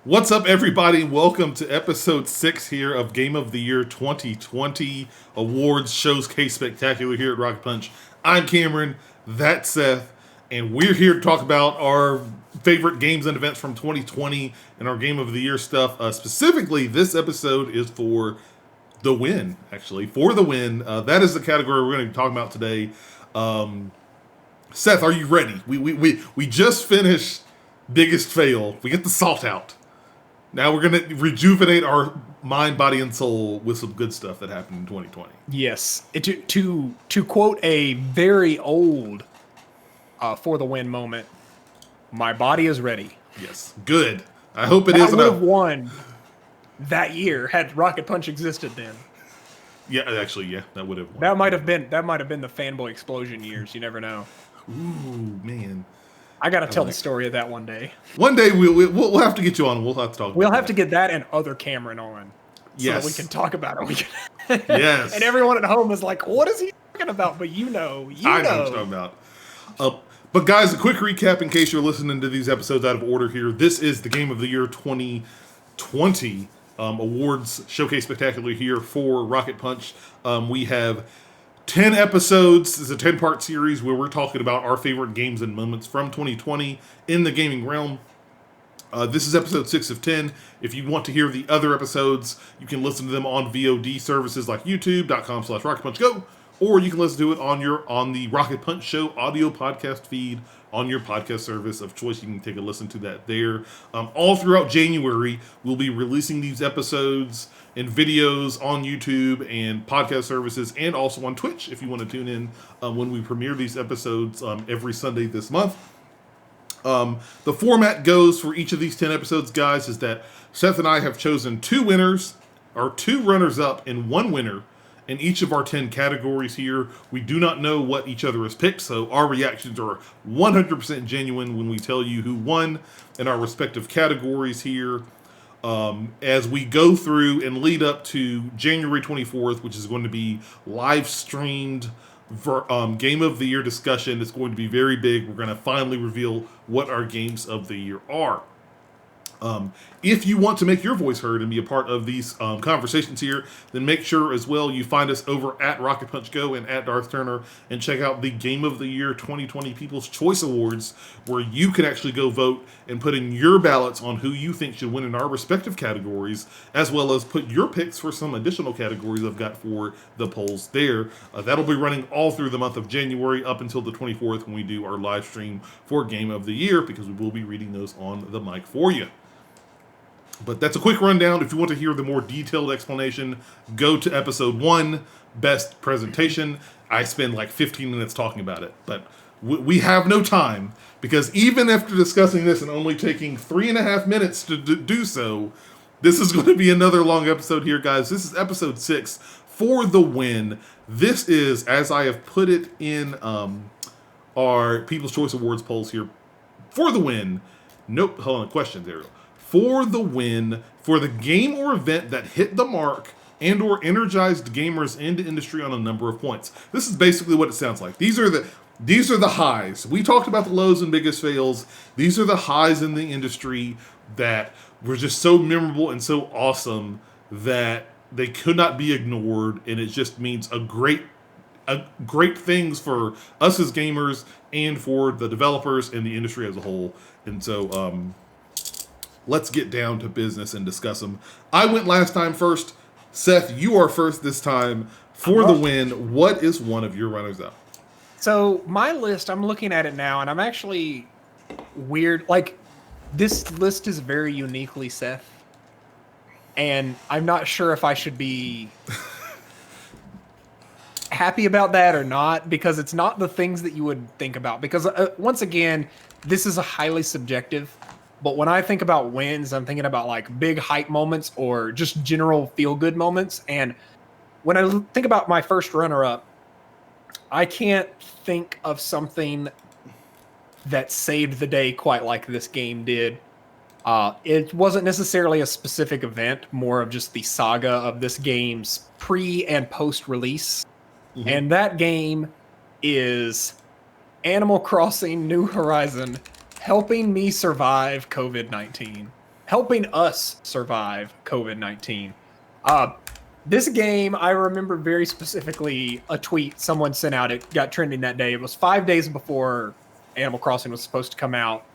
What's up, everybody? Welcome to episode 6 here of Game of the Year 2020 Awards Showcase Spectacular here at Rocket Punch. I'm Cameron, that's Seth, and we're here to talk about our favorite games and events from 2020 and our Game of the Year stuff. Specifically, this episode is for the win, actually. For the win. That is the category we're going to be talking about today. Seth, are you ready? We just finished Biggest Fail. We get the salt out. Now we're going to rejuvenate our mind, body, and soul with some good stuff that happened in 2020. Yes. To quote a very old For the Win moment, my body is ready. Yes. Good. I hope it is. I would have won that year had Rocket Punch existed then. Yeah, actually, yeah, that would have won. That might have been the fanboy explosion years. You never know. Ooh, man. I got to tell the story of that one day. One day we'll have to get you on. We'll have to talk. We'll have to get that and other Cameron on. Yes. So that we can talk about it. Yes. And everyone at home is like, what is he talking about? But you know. I know what you're talking about. But guys, a quick recap in case you're listening to these episodes out of order here. This is the Game of the Year 2020 Awards Showcase Spectacular here for Rocket Punch. We have 10 episodes. It's a 10-part series where we're talking about our favorite games and moments from 2020 in the gaming realm. This is episode 6 of 10. If you want to hear the other episodes, you can listen to them on VOD services like youtube.com/rocketpunchgo, or you can listen to it on the Rocket Punch Show audio podcast feed on your podcast service of choice. You can take a listen to that there. All throughout January, we'll be releasing these episodes and videos on YouTube and podcast services, and also on Twitch if you want to tune in when we premiere these episodes every Sunday this month. The format goes for each of these 10 episodes, guys, is that Seth and I have chosen 2 winners, or 2 runners-up, and 1 winner in each of our 10 categories here. We do not know what each other has picked, so our reactions are 100% genuine when we tell you who won in our respective categories here. As we go through and lead up to January 24th, which is going to be live streamed Game of the Year discussion. It's going to be very big. We're going to finally reveal what our games of the year are. If you want to make your voice heard and be a part of these conversations here, then make sure as well you find us over at Rocket Punch Go and at Darth Turner, and check out the Game of the Year 2020 People's Choice Awards, where you can actually go vote and put in your ballots on who you think should win in our respective categories, as well as put your picks for some additional categories I've got for the polls there. That'll be running all through the month of January up until the 24th when we do our live stream for Game of the Year, because we will be reading those on the mic for you. But that's a quick rundown. If you want to hear the more detailed explanation, go to episode 1, Best Presentation. I spend like 15 minutes talking about it, but we have no time, because even after discussing this and only taking 3.5 minutes to do so, this is going to be another long episode here, guys. This is episode 6 for the win. This is, as I have put it in our People's Choice Awards polls here, for the win. Nope, hold on, question there. For the win, for the game or event that hit the mark and or energized gamers into industry on a number of points. This is basically what it sounds like. These are the highs. We talked about the lows and biggest fails. These are the highs in the industry that were just so memorable and so awesome that they could not be ignored, and it just means great things for us as gamers and for the developers and the industry as a whole. And so let's get down to business and discuss them. I went last time first. Seth, you are first this time for the win. What is one of your runners-up? So my list, I'm looking at it now, and I'm actually weird. Like, this list is very uniquely Seth, and I'm not sure if I should be happy about that or not, because it's not the things that you would think about. Because once again, this is a highly subjective. But when I think about wins, I'm thinking about like big hype moments or just general feel-good moments. And when I think about my first runner-up, I can't think of something that saved the day quite like this game did. It wasn't necessarily a specific event, more of just the saga of this game's pre- and post-release. Mm-hmm. And that game is Animal Crossing New Horizon, helping me survive COVID-19. helping us survive COVID-19. This game, I remember very specifically a tweet someone sent out. It got trending that day. It was 5 days before Animal Crossing was supposed to come out.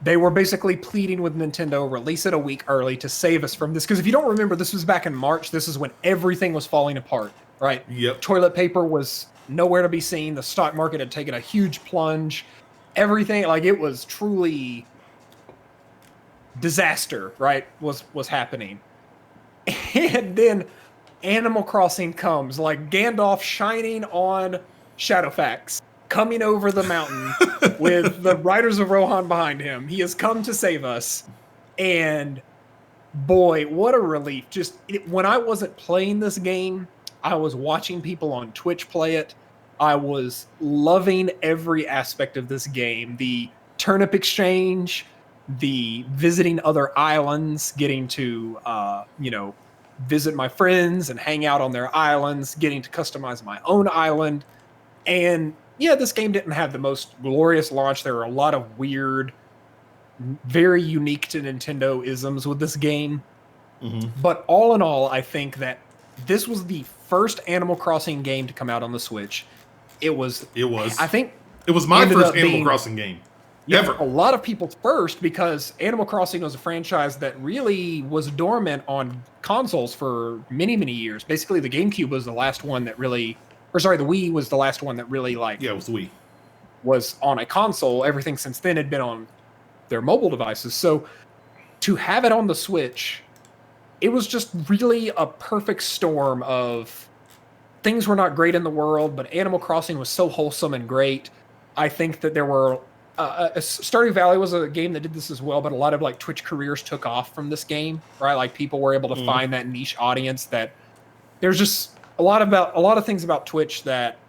They were basically pleading with Nintendo, release it a week early to save us from this. Because if you don't remember, this was back in March. This is when everything was falling apart, right? Yep. Toilet paper was nowhere to be seen. The stock market had taken a huge plunge. Everything, like, it was truly disaster, right, was happening. And then Animal Crossing comes, like Gandalf shining on Shadowfax, coming over the mountain with the Riders of Rohan behind him. He has come to save us. And boy, what a relief. When I wasn't playing this game, I was watching people on Twitch play it. I was loving every aspect of this game. The turnip exchange, the visiting other islands, getting to, visit my friends and hang out on their islands, getting to customize my own island. And yeah, this game didn't have the most glorious launch. There are a lot of weird, very unique to Nintendo isms with this game. Mm-hmm. But all in all, I think that this was the first Animal Crossing game to come out on the Switch. It was. I think it was my first Animal Crossing game. Yeah, ever. A lot of people's first, because Animal Crossing was a franchise that really was dormant on consoles for many, many years. Basically, the GameCube was the last one that really, the Wii was the last one that really, like, yeah, it was the Wii, was on a console. Everything since then had been on their mobile devices. So to have it on the Switch, it was just really a perfect storm of things were not great in the world, but Animal Crossing was so wholesome and great. I think that there were Stardew Valley was a game that did this as well, but a lot of like Twitch careers took off from this game, right? Like people were able to find that niche audience. That there's just a lot of things about Twitch that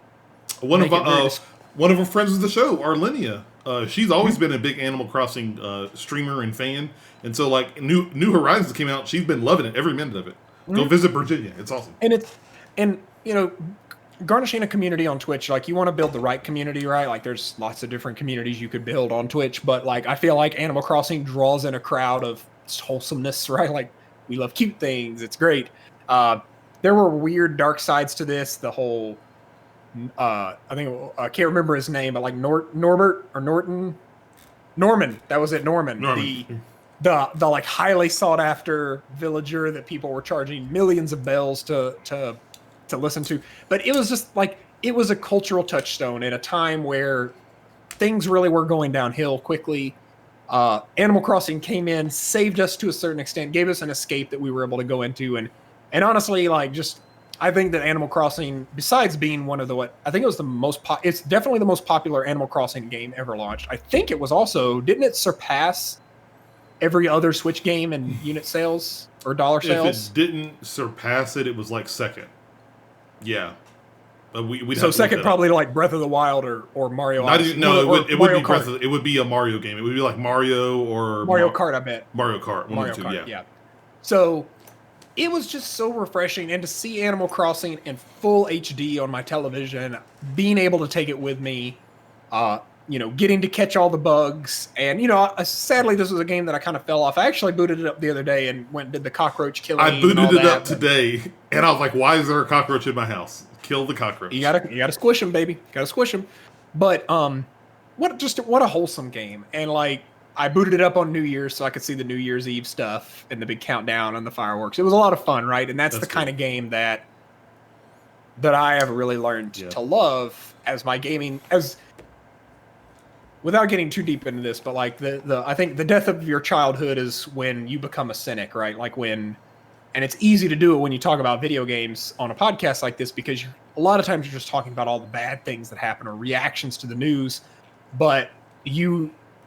one of our friends of the show, Arlinia, she's always been a big Animal Crossing streamer and fan, and so like New Horizons came out, she's been loving it every minute of it. Go visit Virginia, it's awesome. And garnishing a community on Twitch, like you want to build the right community, right? Like there's lots of different communities you could build on Twitch, but like I feel like Animal Crossing draws in a crowd of wholesomeness, right? Like we love cute things, it's great. There were weird dark sides to this. The whole, I can't remember his name, but like Norbert or Norman. That was it, Norman. The like highly sought after villager that people were charging millions of bells to listen to. But it was just like, it was a cultural touchstone at a time where things really were going downhill quickly. Animal Crossing came in, saved us to a certain extent, gave us an escape that we were able to go into. And honestly, like I think that Animal Crossing, besides being one of the, I think it was the most, it's definitely the most popular Animal Crossing game ever launched. I think it was also, didn't it surpass every other Switch game in unit sales or dollar sales? If it didn't surpass it, it was like second. Yeah. So second probably to like Breath of the Wild or Mario Odyssey. It would be a Mario game. It would be like Mario or Mario Kart, I bet. Mario Kart, one or two, yeah. So it was just so refreshing, and to see Animal Crossing in full HD on my television, being able to take it with me, getting to catch all the bugs, and sadly this was a game that I kind of fell off. I actually booted it up the other day and went and did the cockroach killing. I booted it up today, and I was like, "Why is there a cockroach in my house? Kill the cockroach!" You gotta squish him, baby. Gotta squish him. But what a wholesome game, and like I booted it up on New Year's so I could see the New Year's Eve stuff and the big countdown and the fireworks. It was a lot of fun, right? And that's the kind of game that I have really learned to love as my gaming without getting too deep into this, but like I think the death of your childhood is when you become a cynic, right? Like and it's easy to do it when you talk about video games on a podcast like this, because a lot of times you're just talking about all the bad things that happen or reactions to the news. But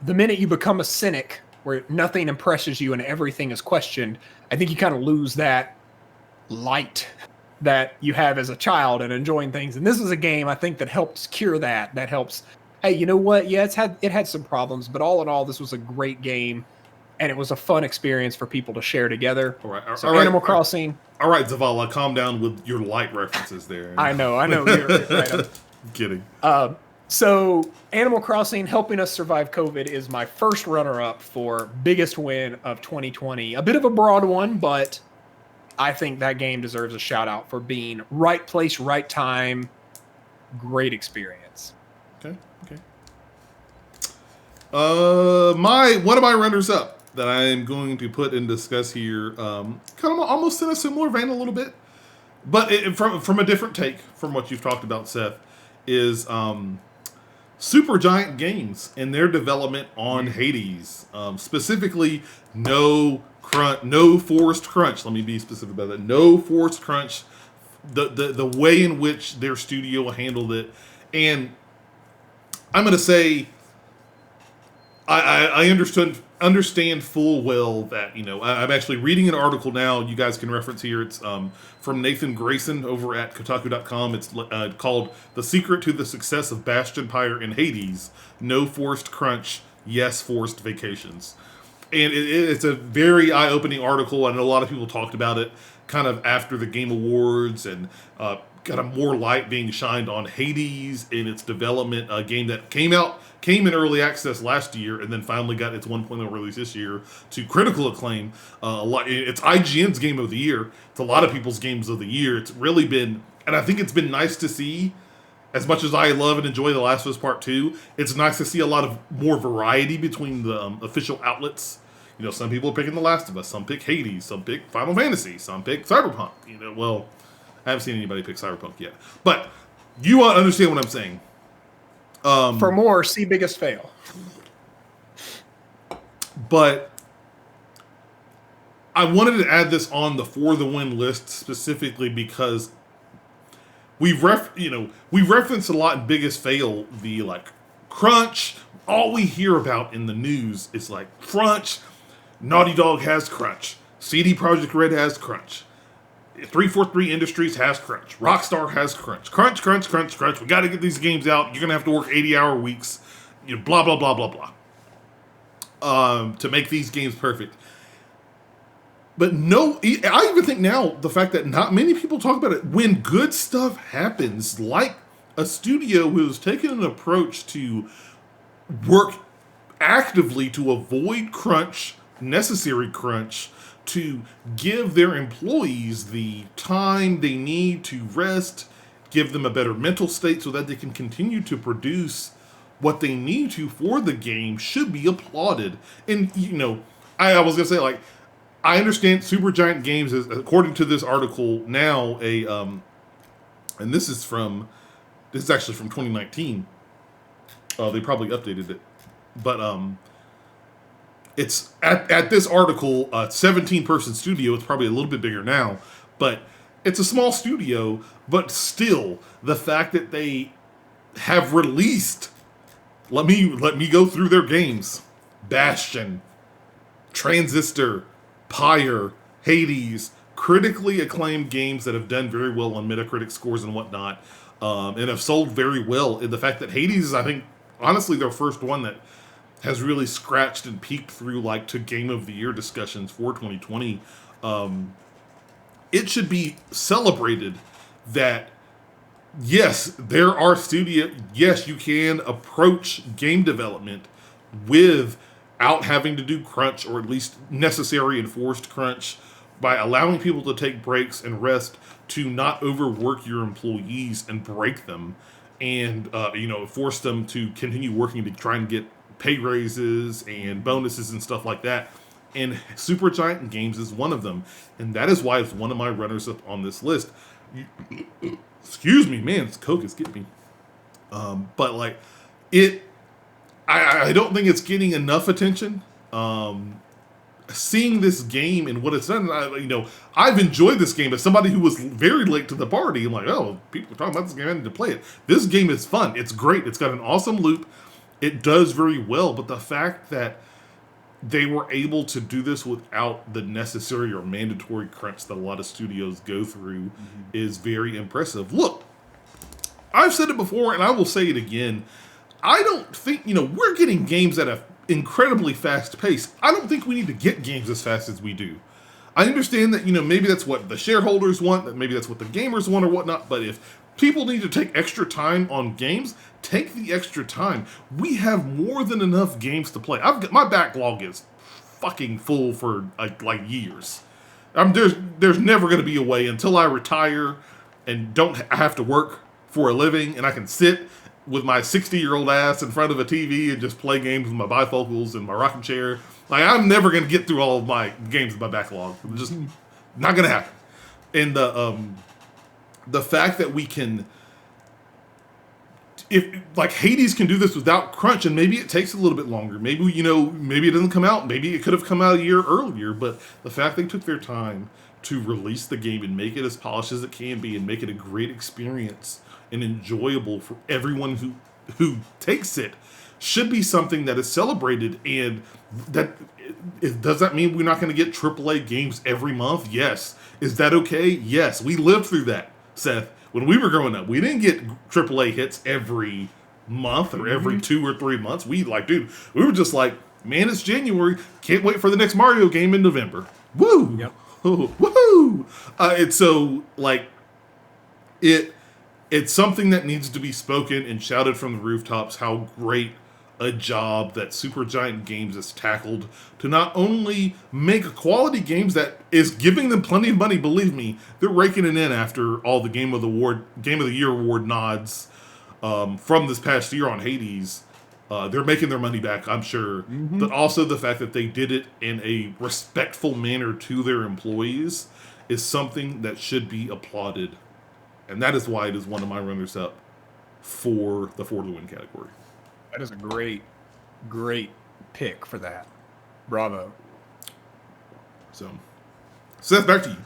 the minute you become a cynic where nothing impresses you and everything is questioned, I think you kind of lose that light that you have as a child and enjoying things. And this is a game I think that helps cure that. That helps. Hey, you know what? Yeah, it had some problems, but all in all, this was a great game, and it was a fun experience for people to share together. All right. So Animal Crossing. All right, Zavala, calm down with your light references there. I know. You're right. Kidding. So, Animal Crossing Helping Us Survive COVID is my first runner-up for biggest win of 2020. A bit of a broad one, but I think that game deserves a shout out for being right place, right time, great experience. Okay. One of my runners up that I am going to put and discuss here, kind of almost in a similar vein a little bit, but from a different take from what you've talked about, Seth, is Supergiant Games and their development on Hades. Specifically, no forced crunch. Let me be specific about that. No forced crunch. The way in which their studio handled it, and I'm going to say, I understand full well that, I'm actually reading an article now. You guys can reference here. It's from Nathan Grayson over at Kotaku.com. It's called "The Secret to the Success of Bastion Pyre in Hades: No Forced Crunch, Yes Forced Vacations." And it's a very eye-opening article. I know a lot of people talked about it kind of after the Game Awards, and kind of more light being shined on Hades in its development. A game that came in early access last year, and then finally got its 1.0 release this year to critical acclaim. It's IGN's Game of the Year. It's a lot of people's Games of the Year. It's really been, and I think it's been nice to see. As much as I love and enjoy The Last of Us Part 2, it's nice to see a lot of more variety between the official outlets. Some people are picking The Last of Us, some pick Hades, some pick Final Fantasy, some pick Cyberpunk. Well, I haven't seen anybody pick Cyberpunk yet. But you understand what I'm saying. For more, see Biggest Fail. But I wanted to add this on the For the Win list specifically because we've referenced a lot in Biggest Fail the crunch. All we hear about in the news is crunch. Naughty Dog has crunch. CD Projekt Red has crunch. 343 Industries has crunch. Rockstar has crunch. Crunch. We got to get these games out. You're going to have to work 80-hour weeks. Blah, blah, blah, blah, blah. To make these games perfect. But no, I even think now the fact that not many people talk about it, when good stuff happens, like a studio who's taken an approach to work actively to avoid crunch, necessary crunch, to give their employees the time they need to rest, give them a better mental state so that they can continue to produce what they need to for the game, should be applauded. And, I was going to say, I understand Supergiant Games is, according to this article, now and this is actually from 2019. They probably updated it. But, it's at this article, 17-person studio. It's probably a little bit bigger now, but it's a small studio. But still, the fact that they have released, let me go through their games: Bastion, Transistor, Pyre, Hades, critically acclaimed games that have done very well on Metacritic scores and whatnot, and have sold very well. And the fact that Hades is, I think, honestly, their first one that has really scratched and peeked through to Game of the Year discussions for 2020. It should be celebrated that, yes, there are yes, you can approach game development without having to do crunch, or at least necessary and forced crunch, by allowing people to take breaks and rest, to not overwork your employees and break them, and force them to continue working to try and get pay raises and bonuses and stuff like that. And Supergiant Games is one of them. And that is why it's one of my runners up on this list. Excuse me, man, this Coke is getting me. But I don't think it's getting enough attention. Seeing this game and what it's done, I've enjoyed this game as somebody who was very late to the party. I'm oh, people are talking about this game, I need to play it. This game is fun. It's great. It's got an awesome loop. It does very well, but the fact that they were able to do this without the necessary or mandatory crunch that a lot of studios go through is very impressive. Look, I've said it before, and I will say it again. I don't think, we're getting games at an incredibly fast pace. I don't think we need to get games as fast as we do. I understand that, maybe that's what the shareholders want, that maybe that's what the gamers want or whatnot, but if people need to take extra time on games, take the extra time. We have more than enough games to play. My backlog is fucking full for like years. There's never going to be a way until I retire and don't have to work for a living and I can sit with my 60-year-old ass in front of a TV and just play games with my bifocals and my rocking chair. Like, I'm never going to get through all of my games in my backlog. It's just not going to happen. And the fact that we can, if like Hades can do this without crunch, and maybe it takes a little bit longer. Maybe maybe it doesn't come out. Maybe it could have come out a year earlier. But the fact they took their time to release the game and make it as polished as it can be, and make it a great experience and enjoyable for everyone who takes it, should be something that is celebrated. And does that mean we're not going to get AAA games every month? Yes. Is that okay? Yes. We lived through that, Seth. When we were growing up, we didn't get AAA hits every month or every 2 or 3 months. We we were just like, man, it's January. Can't wait for the next Mario game in November. Woo! Yep. Woohoo! It's so like it's something that needs to be spoken and shouted from the rooftops how great a job that Supergiant Games has tackled to not only make quality games that is giving them plenty of money. Believe me, they're raking it in after all the Game of the Year award nods from this past year on Hades. They're making their money back, I'm sure. Mm-hmm. But also the fact that they did it in a respectful manner to their employees is something that should be applauded. And that is why it is one of my runners-up for the For the Win category. That is a great, great pick for that. Bravo. So, Seth, back to you.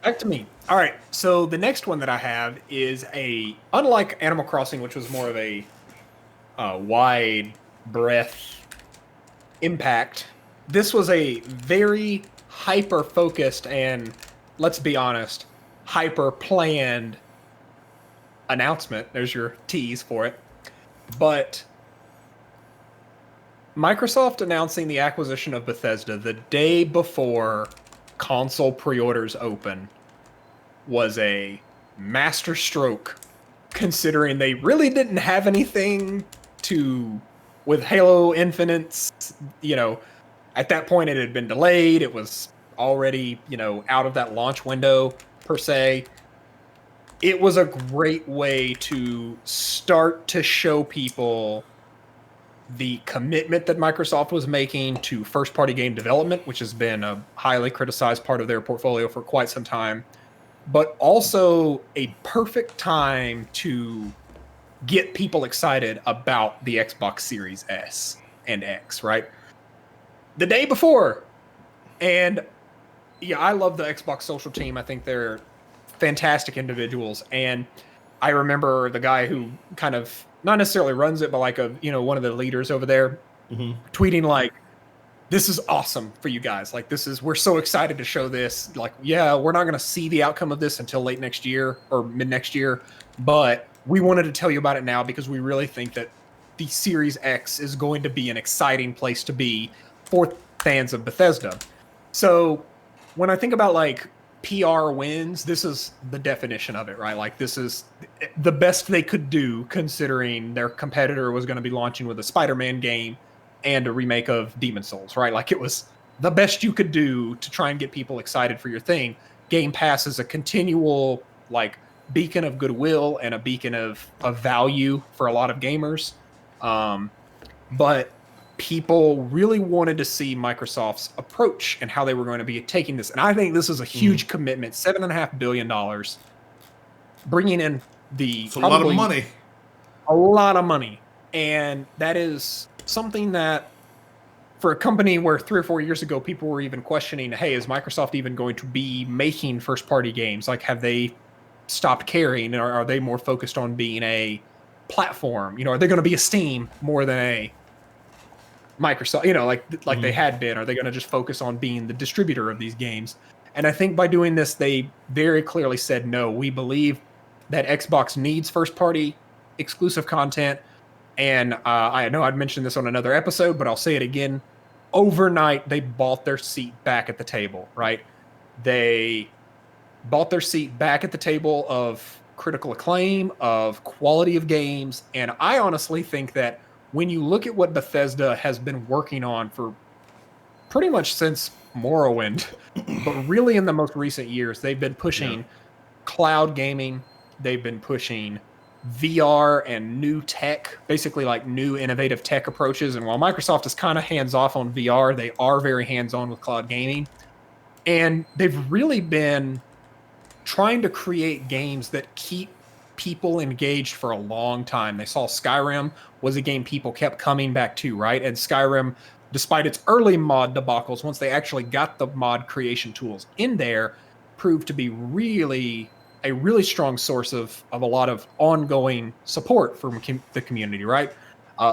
Back to me. All right. So the next one that I have is unlike Animal Crossing, which was more of a wide breadth impact, this was a very hyper-focused and, let's be honest, hyper-planned announcement. There's your tease for it. But Microsoft announcing the acquisition of Bethesda the day before console pre-orders open was a masterstroke, considering they really didn't have anything with Halo Infinite's, at that point it had been delayed. It was already, out of that launch window per se. It was a great way to start to show people the commitment that Microsoft was making to first-party game development, which has been a highly criticized part of their portfolio for quite some time, but also a perfect time to get people excited about the Xbox Series S and X, right? The day before. And yeah, I love the Xbox social team. I think they're fantastic individuals. And I remember the guy who kind of not necessarily runs it, but like one of the leaders over there tweeting like, "This is awesome for you guys. Like, we're so excited to show this. Like, yeah, we're not going to see the outcome of this until late next year or mid next year, but we wanted to tell you about it now because we really think that the Series X is going to be an exciting place to be for fans of Bethesda." So when I think about like PR wins, this is the definition of it, right? Like, this is the best they could do considering their competitor was going to be launching with a Spider-Man game and a remake of Demon's Souls, right? Like, it was the best you could do to try and get people excited for your thing. Game Pass is a continual like beacon of goodwill and a beacon of value for a lot of gamers. But people really wanted to see Microsoft's approach and how they were going to be taking this. And I think this is a huge commitment, $7.5 billion, bringing in it's a lot of money. A lot of money. And that is something that for a company where 3 or 4 years ago, people were even questioning, hey, is Microsoft even going to be making first party games? Like, have they stopped caring, or are they more focused on being a platform? Are they going to be a Steam more than a Microsoft, like they had been? Are they going to just focus on being the distributor of these games? And I think by doing this, they very clearly said, no, we believe that Xbox needs first-party exclusive content. And I know I'd mentioned this on another episode, but I'll say it again. Overnight, they bought their seat back at the table, right? They bought their seat back at the table of critical acclaim, of quality of games, and I honestly think that when you look at what Bethesda has been working on for pretty much since Morrowind, but really in the most recent years, they've been pushing cloud gaming, they've been pushing VR and new tech, basically like new innovative tech approaches. And while Microsoft is kind of hands off on VR, they are very hands on with cloud gaming. And they've really been trying to create games that keep people engaged for a long time. They saw Skyrim was a game people kept coming back to, right? And Skyrim, despite its early mod debacles, once they actually got the mod creation tools in there, proved to be a really strong source of a lot of ongoing support from the community, right?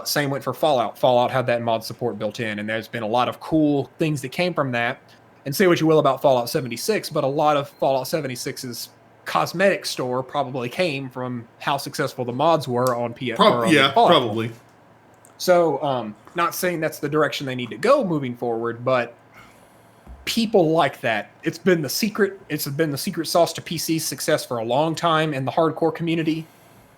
Same went for Fallout. Fallout had that mod support built in, and there's been a lot of cool things that came from that. And say what you will about Fallout 76, but a lot of Fallout 76's cosmetic store probably came from how successful the mods were on PS. Probably. So, not saying that's the direction they need to go moving forward, but people like that. It's been the secret sauce to PC's success for a long time in the hardcore community.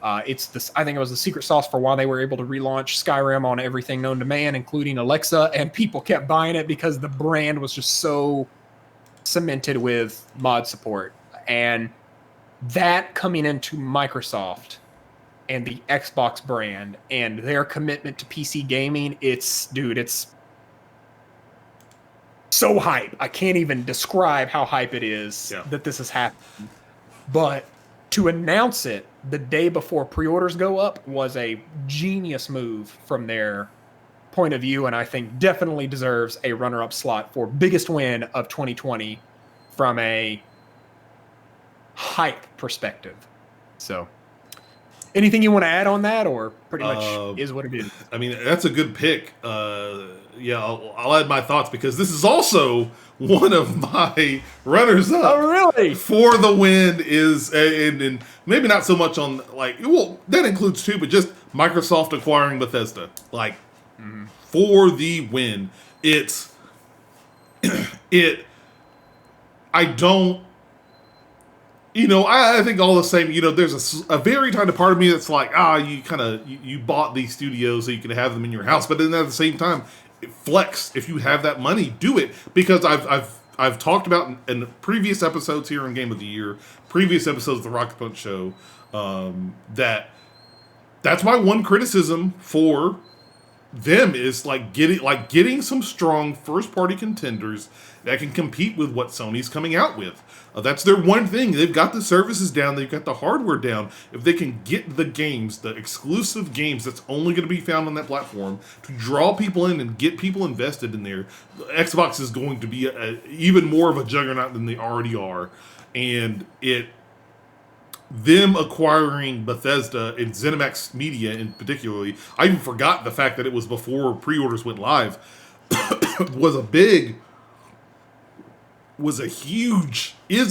I think it was the secret sauce for why they were able to relaunch Skyrim on everything known to man, including Alexa, and people kept buying it because the brand was just so cemented with mod support. And that coming into Microsoft and the Xbox brand and their commitment to PC gaming, it's so hype. I can't even describe how hype it is that this has happened. But to announce it the day before pre-orders go up was a genius move from their point of view, and I think definitely deserves a runner-up slot for biggest win of 2020 from a hype perspective. So, anything you want to add on that, or pretty much is what it is? I mean, that's a good pick. I'll add my thoughts because this is also one of my runners up. Oh, really? For the win is, and maybe not so much on that includes too, but just Microsoft acquiring Bethesda. For the win, I don't. I think all the same. There's a very tiny part of me that's like, you bought these studios so you can have them in your house, but then at the same time, flex. If you have that money, do it, because I've talked about in previous episodes here in Game of the Year, previous episodes of the Rocket Punch Show, that's my one criticism for them is getting some strong first party contenders that can compete with what Sony's coming out with. That's their one thing. They've got the services down. They've got the hardware down. If they can get the games, the exclusive games that's only going to be found on that platform, to draw people in and get people invested in there, Xbox is going to be even more of a juggernaut than they already are. And them acquiring Bethesda and ZeniMax Media in particularly, I even forgot the fact that it was before pre-orders went live, is a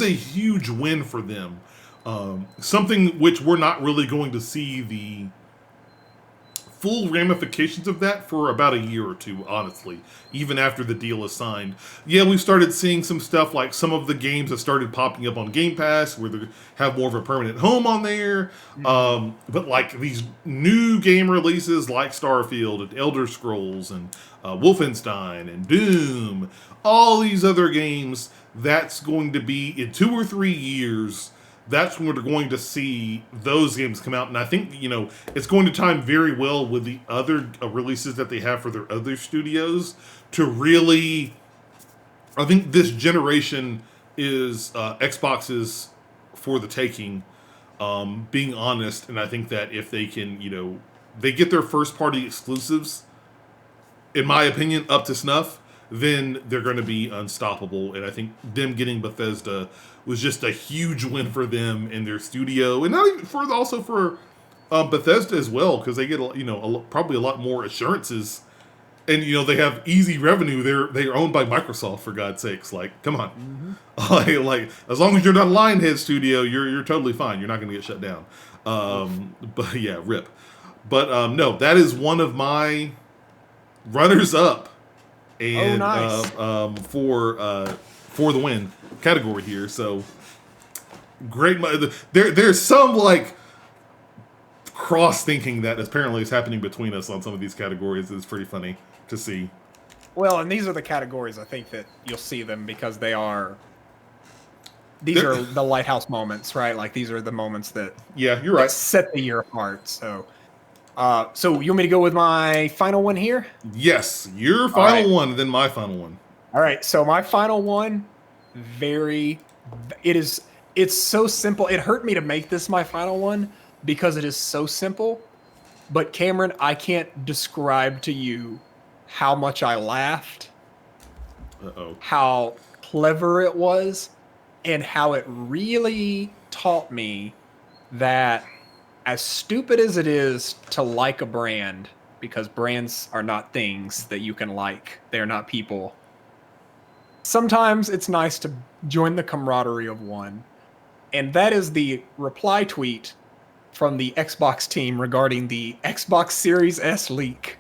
huge win for them. Something which we're not really going to see the full ramifications of that for about a year or two, honestly, even after the deal is signed. Yeah, we started seeing some stuff like some of the games that started popping up on Game Pass where they have more of a permanent home on there. But like these new game releases like Starfield and Elder Scrolls and Wolfenstein and Doom, all these other games, that's going to be in 2 or 3 years. That's when we're going to see those games come out. And I think, it's going to time very well with the other releases that they have for their other studios to really, I think this generation is Xbox's for the taking, being honest. And I think that if they can, they get their first party exclusives, in my opinion, up to snuff, then they're going to be unstoppable. And I think them getting Bethesda was just a huge win for them in their studio, and not even for Bethesda as well, because they get probably a lot more assurances, and they have easy revenue. They're owned by Microsoft, for God's sakes. Like, come on, like as long as you're not a Lionhead studio, you're totally fine. You're not going to get shut down. But yeah, rip. But no, that is one of my runners up. And nice. For the win. category here. So great. There's some like cross thinking that apparently is happening between us on some of these categories. It's pretty funny to see. Well, and these are the categories I think that you'll see them because these are the lighthouse moments, right? Like these are the moments that you're right. Set the year apart. So so you want me to go with my final one here? Yes, your final one, then my final one. All right, so my final one, it's so simple. It hurt me to make this my final one because it is so simple. But Cameron, I can't describe to you how much I laughed, how clever it was, and how it really taught me that as stupid as it is to like a brand, because brands are not things that you can like, they're not people. Sometimes it's nice to join the camaraderie of one. And that is the reply tweet from the Xbox team regarding the Xbox Series S leak.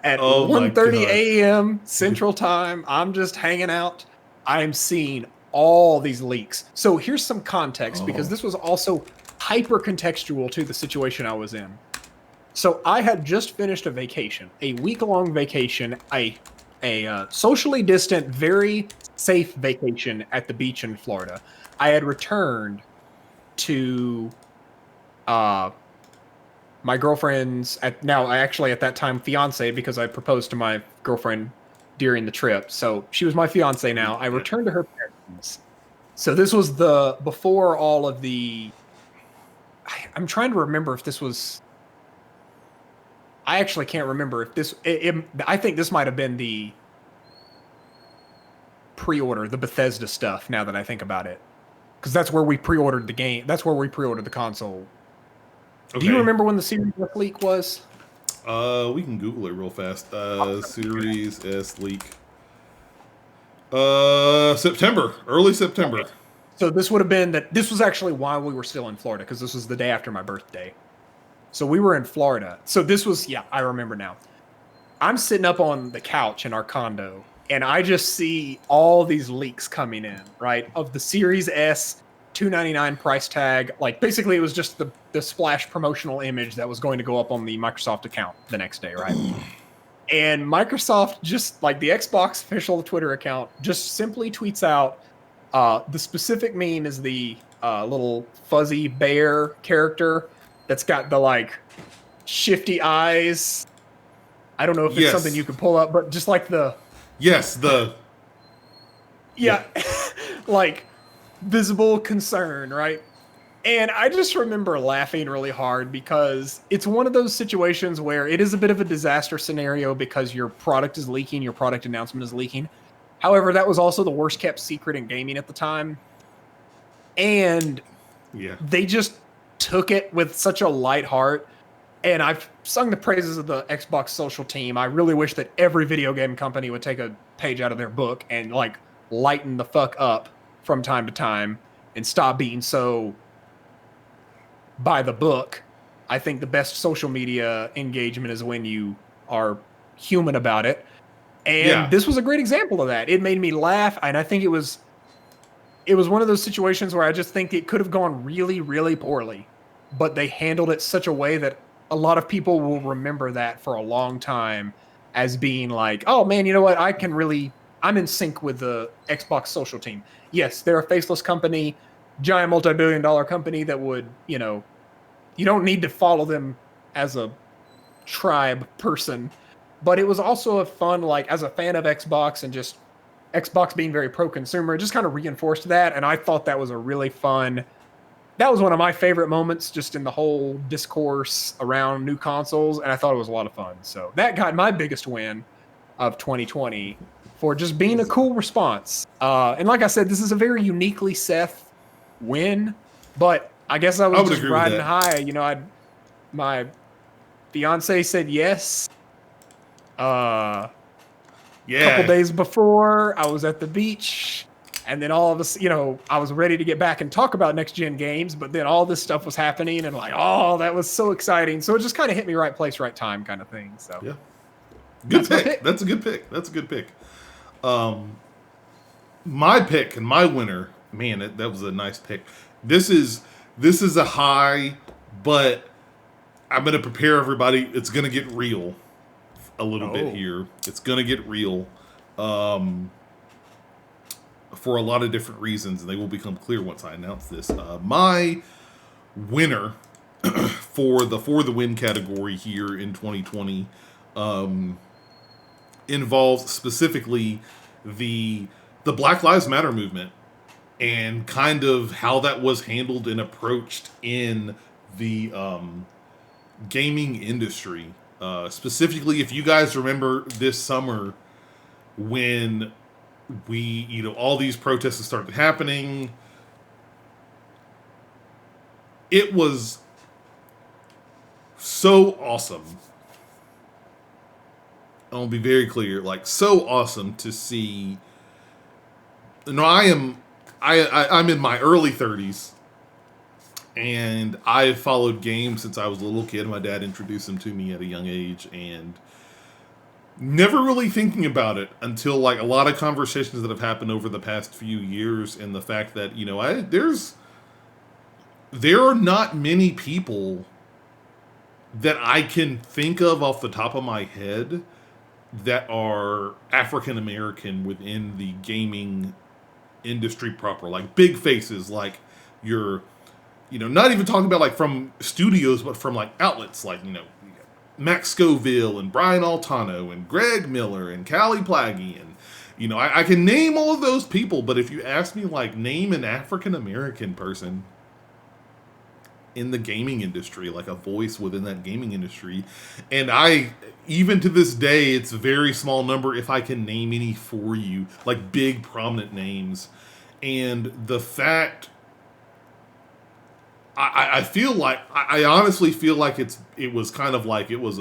At 1:30 a.m. Central Time, I'm just hanging out. I'm seeing all these leaks. So here's some context, because this was also hyper contextual to the situation I was in. So I had just finished a vacation, a week-long vacation, a socially distant, very safe vacation at the beach in Florida. I had returned to my girlfriend's at that time fiance, because I proposed to my girlfriend during the trip. So she was my fiance now. I returned to her parents. So this was before all of the. I'm trying to remember if this was. I actually can't remember if this. I think this might have been the pre-order, the Bethesda stuff. Now that I think about it, because that's where we pre-ordered the game. That's where we pre-ordered the console. Okay. Do you remember when the Series S leak was? We can Google it real fast. Series S leak. September, early September. Okay. So this would have been that. This was actually while we were still in Florida, because this was the day after my birthday. So we were in Florida. So this was, I remember now. I'm sitting up on the couch in our condo, and I just see all these leaks coming in, right? Of the Series S, $299 price tag. Like, basically, it was just the splash promotional image that was going to go up on the Microsoft account the next day, right? And Microsoft, just like the Xbox official Twitter account, just simply tweets out, the specific meme is the little fuzzy bear character that's got the like shifty eyes. I don't know if it's something you could pull up, but just like like visible concern, right? And I just remember laughing really hard, because it's one of those situations where it is a bit of a disaster scenario because your product is leaking, your product announcement is leaking. However, that was also the worst kept secret in gaming at the time. And they just took it with such a light heart. And I've sung the praises of the Xbox social team. I really wish that every video game company would take a page out of their book and like lighten the fuck up from time to time and stop being so by the book. I think the best social media engagement is when you are human about it. And this was a great example of that. It made me laugh, and I think it was one of those situations where I just think it could have gone really, really poorly, but they handled it such a way that a lot of people will remember that for a long time as being like, oh man, you know what? I'm in sync with the Xbox social team. Yes, they're a faceless company, giant multi-billion-dollar company that would, you don't need to follow them as a tribe person. But it was also a fun, like, as a fan of Xbox and just Xbox being very pro-consumer, it just kind of reinforced that. And I thought that was that was one of my favorite moments just in the whole discourse around new consoles. And I thought it was a lot of fun. So that got my biggest win of 2020 for just being a cool response. And like I said, this is a very uniquely Seth win, but I guess I was just riding high. My fiance said yes. A couple days before, I was at the beach, and then all of us, I was ready to get back and talk about next gen games, but then all this stuff was happening, and like, oh, that was so exciting. So it just kind of hit me right place, right time, kind of thing. So good pick. That's a good pick. my pick and my winner, man, that was a nice pick. This is a high, but I'm gonna prepare everybody. It's gonna get real a little bit Oh. here. It's gonna get real, for a lot of different reasons, and they will become clear once I announce this. My winner for the win category here in 2020 involves specifically the Black Lives Matter movement and kind of how that was handled and approached in the gaming industry. Specifically, if you guys remember this summer when all these protests started happening, it was so awesome. I'll be very clear, like so awesome to see. I'm in my early 30s, and I've followed games since I was a little kid. My dad introduced them to me at a young age, and never really thinking about it until like a lot of conversations that have happened over the past few years, and the fact that there are not many people that I can think of off the top of my head that are African American within the gaming industry proper, like big faces, like your, not even talking about like from studios, but from like outlets, like Max Scoville and Brian Altano and Greg Miller and Callie Plagge, and I can name all of those people, but if you ask me like name an African American person in the gaming industry, like a voice within that gaming industry, and even to this day, it's a very small number if I can name any for you, like big prominent names. And the fact, I feel like, I honestly feel like it was kind of like it was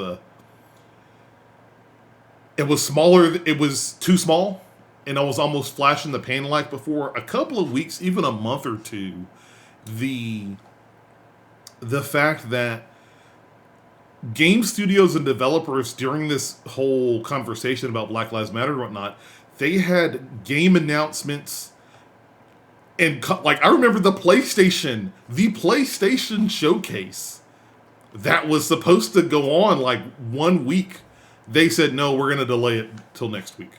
smaller, it was too small, and I was almost flashing the pan like before a couple of weeks, even a month or two, the fact that game studios and developers during this whole conversation about Black Lives Matter and whatnot, they had game announcements, and like I remember the PlayStation showcase that was supposed to go on like 1 week. They said, no, we're going to delay it till next week.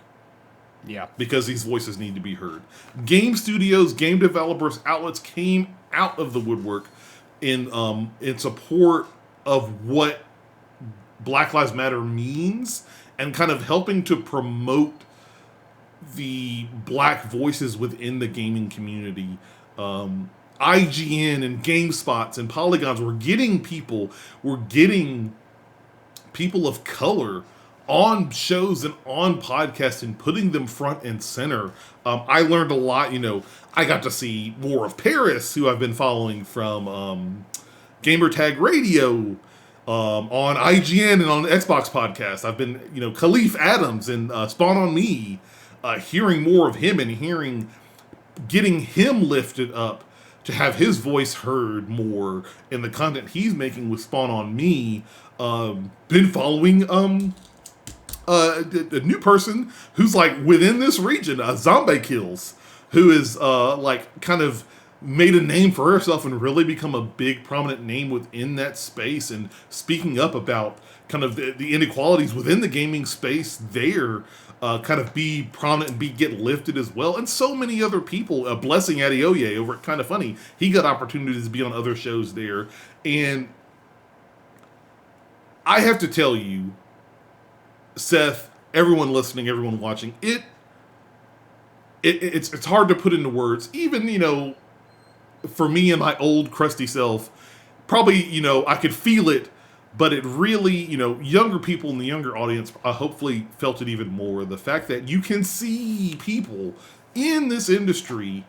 Yeah. Because these voices need to be heard. Game studios, game developers, outlets came out of the woodwork in support of what Black Lives Matter means, and kind of helping to promote the black voices within the gaming community. IGN and GameSpots and Polygons were getting people of color on shows and on podcasts and putting them front and center. I learned a lot. I got to see War of Paris, who I've been following from Gamertag Radio, on IGN and on the Xbox podcast. I've been, Khalif Adams and Spawn on Me, hearing more of him and getting him lifted up to have his voice heard more in the content he's making with Spawn on Me. Been following a new person who's like within this region, Zombie Kills, who is like kind of made a name for herself and really become a big prominent name within that space, and speaking up about kind of the inequalities within the gaming space there, kind of be prominent and get lifted as well. And so many other people, Blessing Adeoye over at Kind of Funny, he got opportunities to be on other shows there. And I have to tell you, Seth, everyone listening, everyone watching, it's hard to put into words. Even, for me and my old crusty self, probably, I could feel it, but it really, younger people in the younger audience hopefully felt it even more. The fact that you can see people in this industry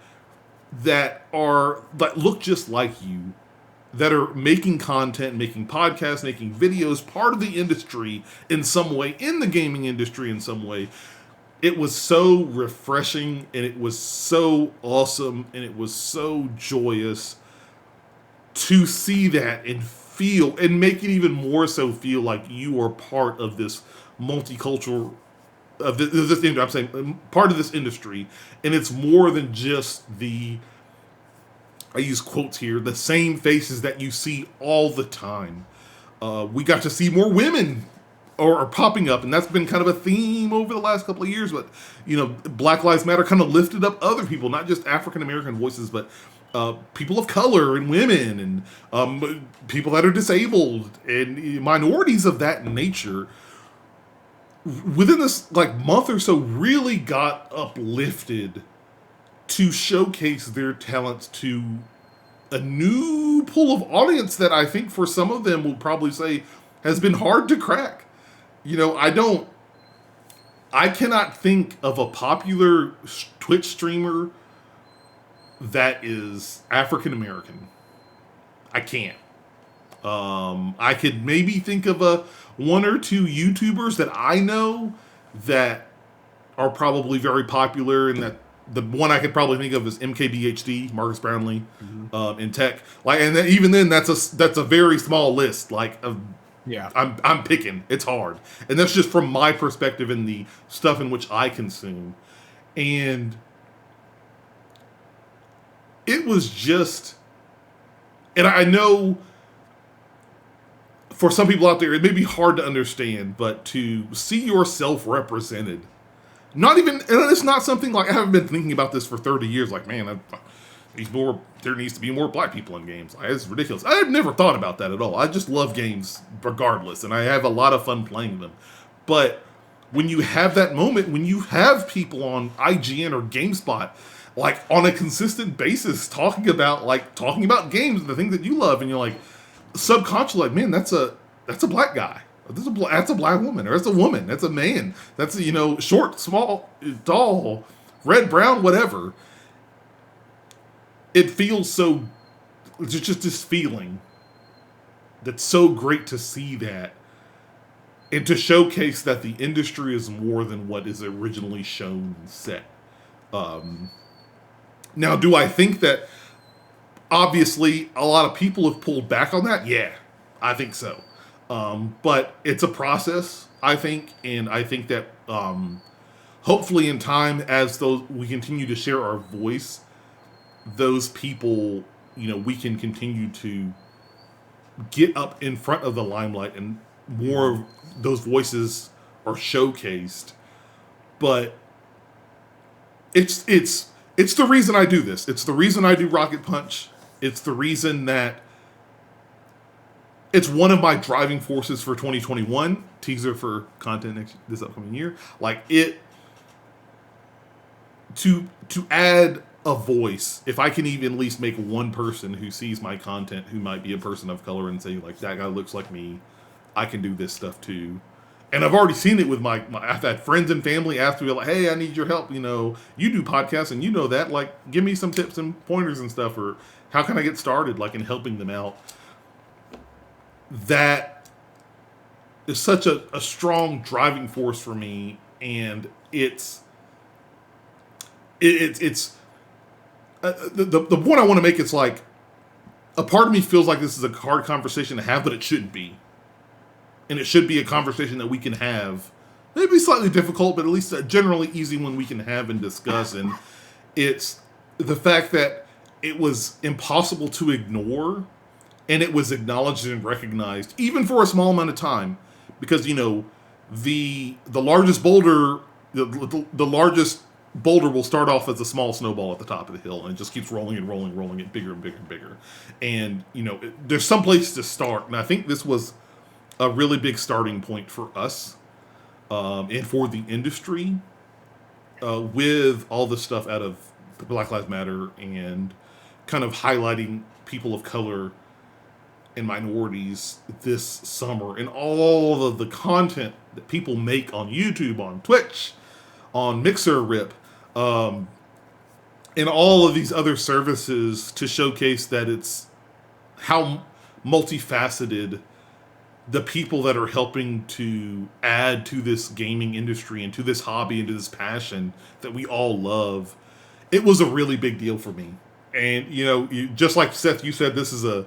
that look just like you, that are making content, making podcasts, making videos, part of the industry in some way, in the gaming industry in some way. It was so refreshing, and it was so awesome, and it was so joyous to see that and feel, and make it even more so feel like you are part of this multicultural of this industry. I'm saying part of this industry, and it's more than just the. I use quotes here. The same faces that you see all the time. We got to see more women are popping up, and that's been kind of a theme over the last couple of years. But Black Lives Matter kind of lifted up other people, not just African American voices, but people of color and women and people that are disabled and minorities of that nature. Within this month or so, really got uplifted to showcase their talents to a new pool of audience that I think for some of them will probably say has been hard to crack. I cannot think of a popular Twitch streamer that is African American. I can't. I could maybe think of one or two YouTubers that I know that are probably very popular, and that the one I could probably think of is MKBHD, Marcus Brownlee, in tech. And even then, that's a very small list. Yeah, I'm picking. It's hard, and that's just from my perspective in the stuff in which I consume, and it was just, and I know for some people out there, it may be hard to understand, but to see yourself represented, not even, and it's not something I haven't been thinking about this for 30 years. Man, there needs to be more black people in games. It's ridiculous. I've never thought about that at all. I just love games regardless, and I have a lot of fun playing them. But when you have that moment, when you have people on IGN or GameSpot, on a consistent basis talking about games and the things that you love, and you're subconsciously man, that's a black guy. That's a black woman, or that's a woman. That's a man. That's short, small, tall, red, brown, whatever. It feels so. It's just this feeling that's so great to see that, and to showcase that the industry is more than what is originally shown and set. Now, do I think that obviously a lot of people have pulled back on that? Yeah, I think so. But it's a process, I think, and I think that hopefully in time, as we continue to share our voice, those people, we can continue to get up in front of the limelight, and more of those voices are showcased. But it's the reason I do this. It's the reason I do Rocket Punch. It's the reason that it's one of my driving forces for 2021. Teaser for content this upcoming year. To add a voice, if I can even at least make one person who sees my content who might be a person of color and say that guy looks like me, I can do this stuff too. And I've already seen it with I've had friends and family ask me hey, I need your help. You do podcasts and that. Give me some tips and pointers and stuff, or how can I get started in helping them out. That is such a strong driving force for me, and it's the point I want to make. It's a part of me feels like this is a hard conversation to have, but it shouldn't be. And it should be a conversation that we can have. Maybe slightly difficult, but at least a generally easy one we can have and discuss. And it's the fact that it was impossible to ignore, and it was acknowledged and recognized, even for a small amount of time. Because, the largest boulder, the largest boulder will start off as a small snowball at the top of the hill, and it just keeps rolling and rolling, rolling it bigger and bigger and bigger. And, there's some place to start. And I think this was a really big starting point for us, and for the industry, with all the stuff out of the Black Lives Matter, and kind of highlighting people of color and minorities this summer, and all of the content that people make on YouTube, on Twitch, on Mixer Rip, and all of these other services, to showcase that it's how multifaceted the people that are helping to add to this gaming industry and to this hobby and to this passion that we all love. It was a really big deal for me. And, just like Seth, you said, this is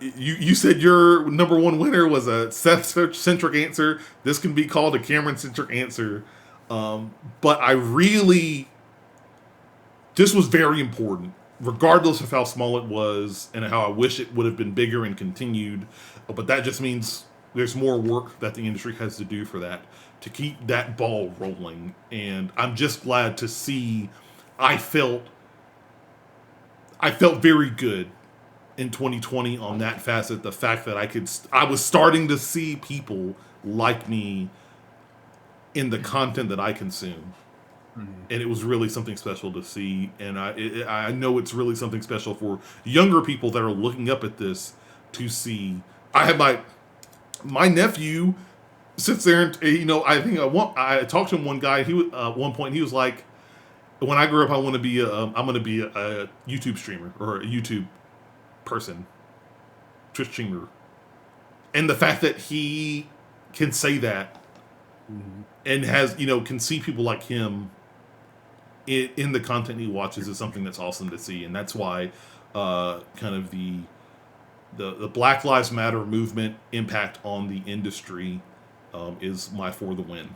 you said your number one winner was a Seth-centric answer. This can be called a Cameron-centric answer. But I really, this was very important, regardless of how small it was and how I wish it would have been bigger and continued. But that just means there's more work that the industry has to do for that, to keep that ball rolling. And I'm just glad to see. I felt very good in 2020 on that facet. The fact that I was starting to see people like me in the content that I consume. And it was really something special to see. And I know it's really something special for younger people that are looking up at this to see. I have my nephew sits there and, I think I talked to him one guy. One point he was like, when I grow up, I'm going to be a YouTube streamer or a YouTube person, Twitch streamer. And the fact that he can say that and has, can see people like him in the content he watches is something that's awesome to see. And that's why kind of the Black Lives Matter movement impact on the industry is my for the win.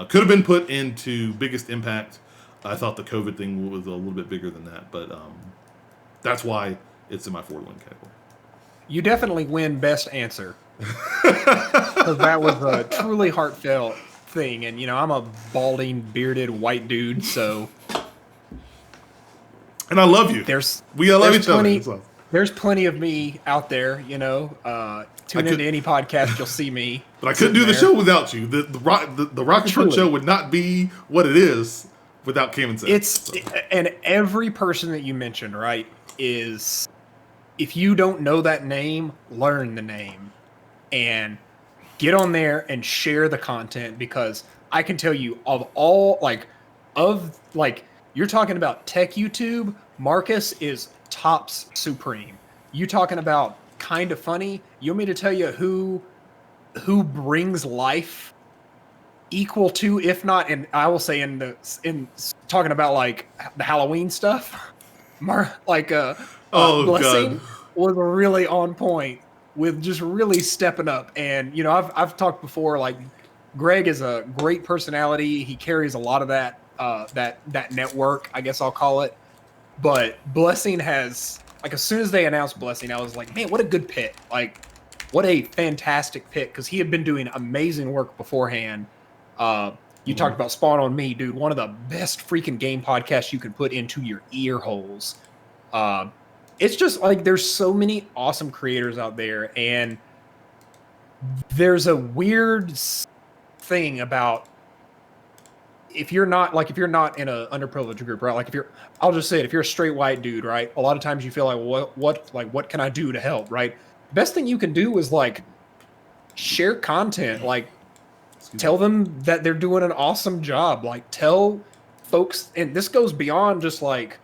Could have been put into biggest impact. I thought the COVID thing was a little bit bigger than that, but that's why it's in my for the win category. You definitely win best answer. Because that was a truly heartfelt thing. And, I'm a balding, bearded, white dude, so... And I love you. We love each other. There's plenty of me out there, Tune into any podcast, you'll see me. But I couldn't do the show without you. The Rocket Punch show would not be what it is without Cam and Seth. And every person that you mentioned, right, is... If you don't know that name, learn the name. And get on there and share the content, because I can tell you you're talking about tech YouTube, Marcus is tops supreme. You talking about kind of funny, you want me to tell you who brings life equal to, if not, and I will say in talking about like the Halloween stuff, Blessing God. was really on point with just really stepping up. And I've talked before, like Greg is a great personality. He carries a lot of that that network, I guess I'll call it. But Blessing has, like, as soon as they announced Blessing, I was like, man, what a good pick. Like, what a fantastic pick, because he had been doing amazing work beforehand. You talked about Spawn on Me, dude. One of the best freaking game podcasts you can put into your ear holes. It's just like there's so many awesome creators out there, and there's a weird thing about if you're not in a underprivileged group, right? Like I'll just say it, if you're a straight white dude, right? A lot of times you feel like what can I do to help, right? Best thing you can do is like share content, like tell them that they're doing an awesome job, like tell folks, and this goes beyond just like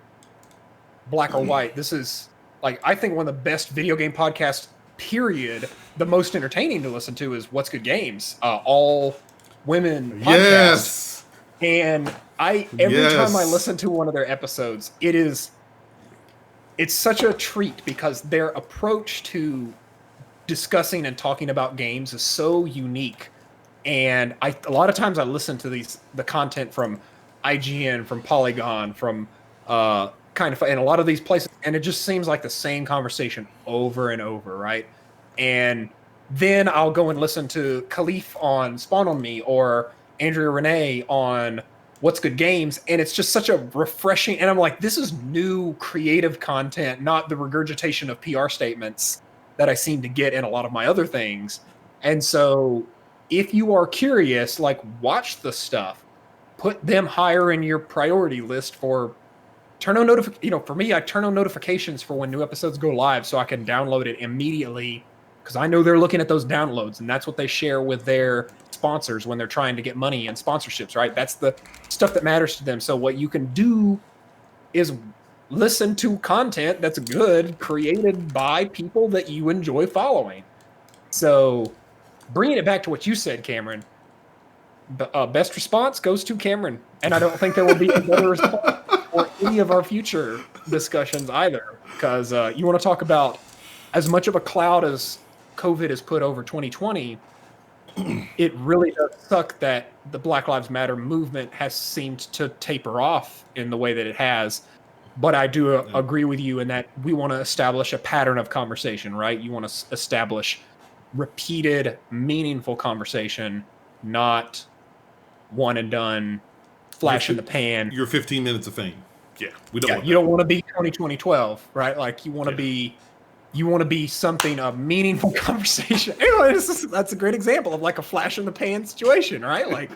black or white. This is like, I think one of the best video game podcasts, period. The most entertaining to listen to is What's Good Games, all women podcast. Yes. And every time I listen to one of their episodes, it's such a treat, because their approach to discussing and talking about games is so unique. And a lot of times I listen to the content from IGN, from Polygon, from and a lot of these places, and it just seems like the same conversation over and over, right? And then I'll go and listen to Khalif on Spawn on Me, or Andrea Renee on What's Good Games, and it's just such a refreshing, and I'm like, this is new creative content, not the regurgitation of PR statements that I seem to get in a lot of my other things. And so if you are curious, like, watch the stuff, put them higher in your priority list for turn on for me, I turn on notifications for when new episodes go live so I can download it immediately, because I know they're looking at those downloads, and that's what they share with their sponsors when they're trying to get money and sponsorships, right? That's the stuff that matters to them. So what you can do is listen to content that's good, created by people that you enjoy following. So bringing it back to what you said, Cameron, the best response goes to Cameron, and I don't think there will be a better response for any of our future discussions either, because you want to talk about as much of a cloud as COVID has put over 2020, it really does suck that the Black Lives Matter movement has seemed to taper off in the way that it has. But I do agree with you in that we want to establish a pattern of conversation, right? You want to establish repeated, meaningful conversation, not one and done, flash in the pan. Your 15 minutes of fame. Yeah, we don't. You don't want to be 2012, right? Like you want to be. You want to be something of meaningful conversation. Anyway, that's a great example of like a flash in the pan situation, right? Like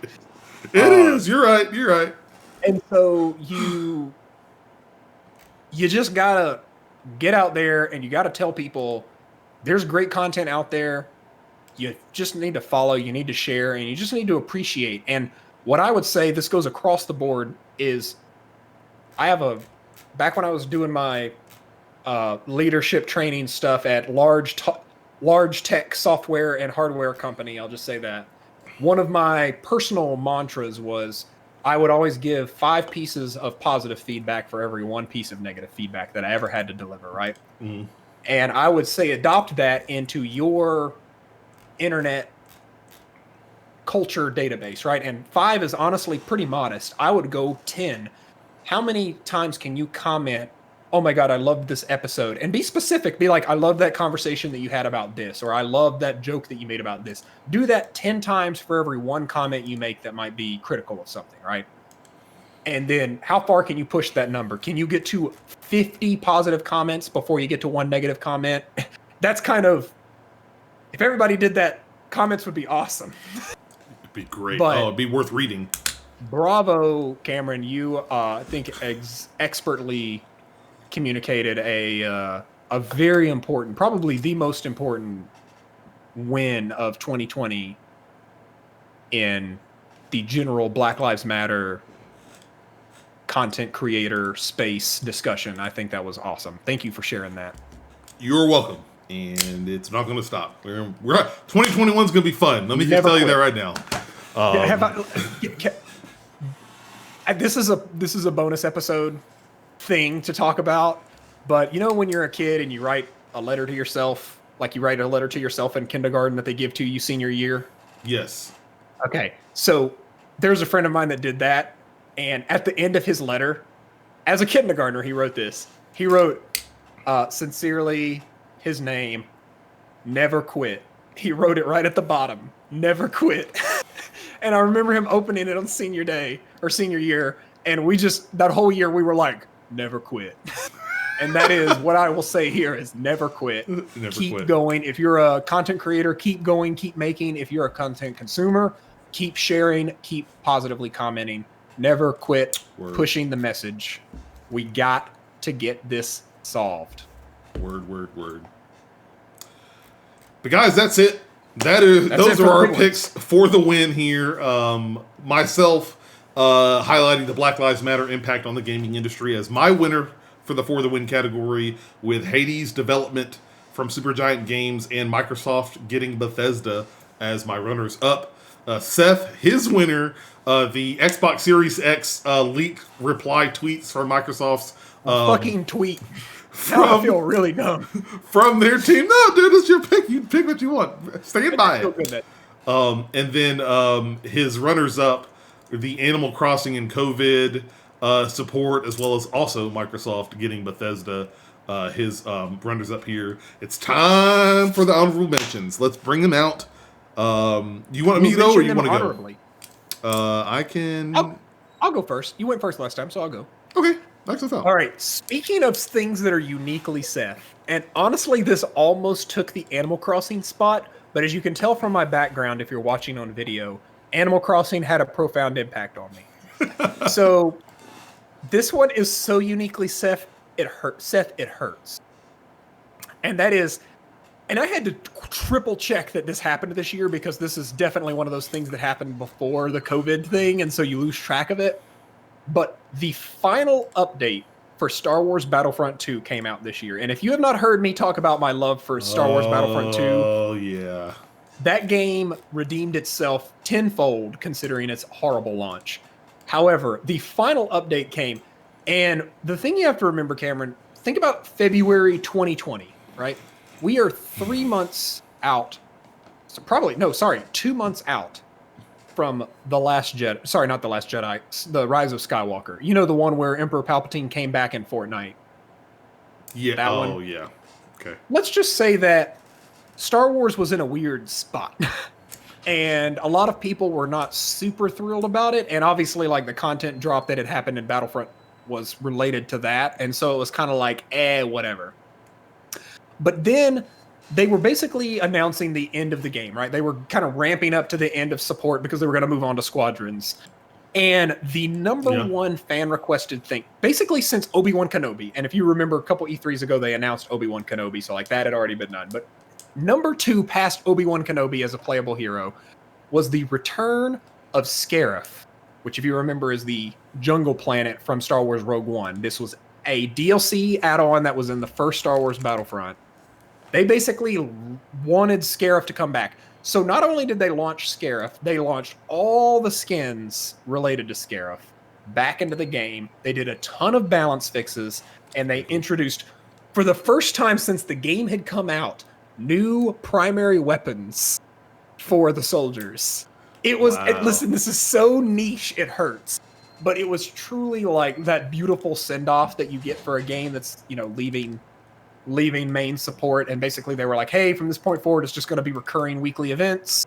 it is. You're right. You're right. And so you just gotta get out there and you gotta tell people there's great content out there. You just need to follow, you need to share, and you just need to appreciate. And what I would say, this goes across the board, is back when I was doing my leadership training stuff at large tech software and hardware company, I'll just say that. One of my personal mantras was I would always give 5 pieces of positive feedback for every 1 piece of negative feedback that I ever had to deliver, right? Mm. And I would say adopt that into your internet culture database, right? And 5 is honestly pretty modest. I would go 10. How many times can you comment, oh my God, I loved this episode? And be specific. Be like, I love that conversation that you had about this, or I love that joke that you made about this. Do that 10 times for every 1 comment you make that might be critical of something, right? And then how far can you push that number? Can you get to 50 positive comments before you get to 1 negative comment? That's kind of, if everybody did that, comments would be awesome. It'd be great. But it'd be worth reading. Bravo, Cameron. You, I think, expertly communicated a very important, probably the most important win of 2020 in the general Black Lives Matter content creator space discussion. I think that was awesome. Thank you for sharing that. You're welcome. And it's not going to stop. 2021 is going to be fun. Let me just tell you that right now. This is a bonus episode thing to talk about, but you know when you're a kid and you write a letter to yourself, like you write a letter to yourself in kindergarten that they give to you senior year? Yes. Okay, so there's a friend of mine that did that, and at the end of his letter, as a kindergartner, he wrote this. He wrote, sincerely, his name, never quit. He wrote it right at the bottom, never quit. And I remember him opening it on senior day or senior year, and that whole year we were like, never quit. And that is what I will say here is never quit. Keep going. If you're a content creator, keep going, keep making. If you're a content consumer, keep sharing, keep positively commenting. Never quit pushing the message. We got to get this solved. Word. But guys, that's it. Those are our picks for the win here. Myself highlighting the Black Lives Matter impact on the gaming industry as my winner for the win category, with Hades Development from Supergiant Games and Microsoft getting Bethesda as my runners up. Seth, his winner, the Xbox Series X leaked reply tweets from Microsoft's fucking tweet. Now I feel really dumb. From their team. No, dude, it's your pick. You pick what you want. Stand by it. And then his runners-up, the Animal Crossing and COVID support, as well as also Microsoft getting Bethesda. His runners-up here. It's time for the honorable mentions. Let's bring them out. You want me to go or you want to go? I can... I'll go first. You went first last time, so I'll go. Okay. All right. Speaking of things that are uniquely Seth, and honestly, this almost took the Animal Crossing spot, but as you can tell from my background, if you're watching on video, Animal Crossing had a profound impact on me. So this one is so uniquely Seth, it hurts. And that is, and I had to triple check that this happened this year because this is definitely one of those things that happened before the COVID thing, and so you lose track of it. But the final update for Star Wars Battlefront 2 came out this year. And if you have not heard me talk about my love for Star Wars Battlefront 2, oh yeah, that game redeemed itself tenfold considering its horrible launch. However, the final update came, and the thing you have to remember, Cameron, think about February 2020, right? We are 3 months out. So probably, no, sorry, 2 months out from The Last Jedi. Sorry, not The Last Jedi. The Rise of Skywalker. You know, the one where Emperor Palpatine came back in Fortnite. Yeah. That one. Yeah. Okay. Let's just say that Star Wars was in a weird spot. And a lot of people were not super thrilled about it. And obviously, like, the content drop that had happened in Battlefront was related to that. And so it was kind of like, whatever. But then they were basically announcing the end of the game, right? They were kind of ramping up to the end of support because they were going to move on to Squadrons. And the number one fan requested thing, basically since Obi-Wan Kenobi, and if you remember a couple E3s ago, they announced Obi-Wan Kenobi, so like that had already been done. But number 2 past Obi-Wan Kenobi as a playable hero was the return of Scarif, which if you remember is the jungle planet from Star Wars Rogue One. This was a DLC add-on that was in the first Star Wars Battlefront. They basically wanted Scarif to come back. So not only did they launch Scarif, they launched all the skins related to Scarif back into the game. They did a ton of balance fixes, and they introduced, for the first time since the game had come out, new primary weapons for the soldiers. It was, listen, this is so niche, it hurts. But it was truly like that beautiful send-off that you get for a game that's, you know, leaving main support, and basically they were like, hey, from this point forward it's just going to be recurring weekly events,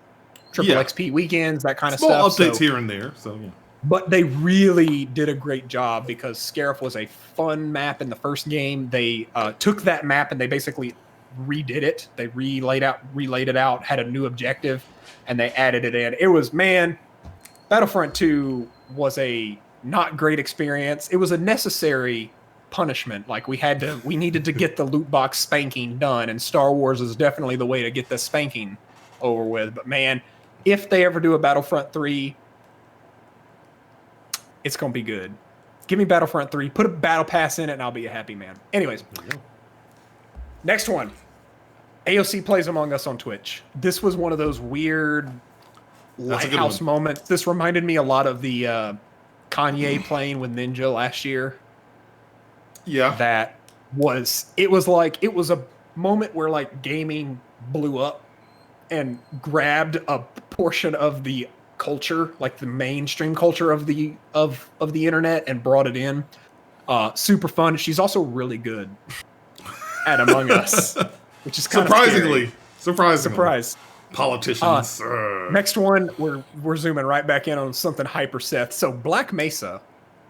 triple XP weekends, that kind of Small stuff. Updates here and there. So yeah. But they really did a great job because Scarif was a fun map in the first game. They took that map and they basically redid it. They relayed it out, had a new objective, and they added it in. It was, man, Battlefront 2 was a not great experience. It was a necessary punishment. Like we needed to get the loot box spanking done, and Star Wars is definitely the way to get the spanking over with. But man, if they ever do a Battlefront 3, it's gonna be good. Give me Battlefront 3, put a battle pass in it, and I'll be a happy man. Anyways, next one. AOC Plays Among Us on Twitch. This was one of those weird lighthouse moments. This reminded me a lot of the Kanye playing with Ninja last year. Yeah. It was a moment where like gaming blew up and grabbed a portion of the culture, like the mainstream culture of the internet, and brought it in. Super fun. She's also really good at Among Us, which is kind surprisingly. Surprise. Politicians. Next one, we're zooming right back in on something hyper Seth. So Black Mesa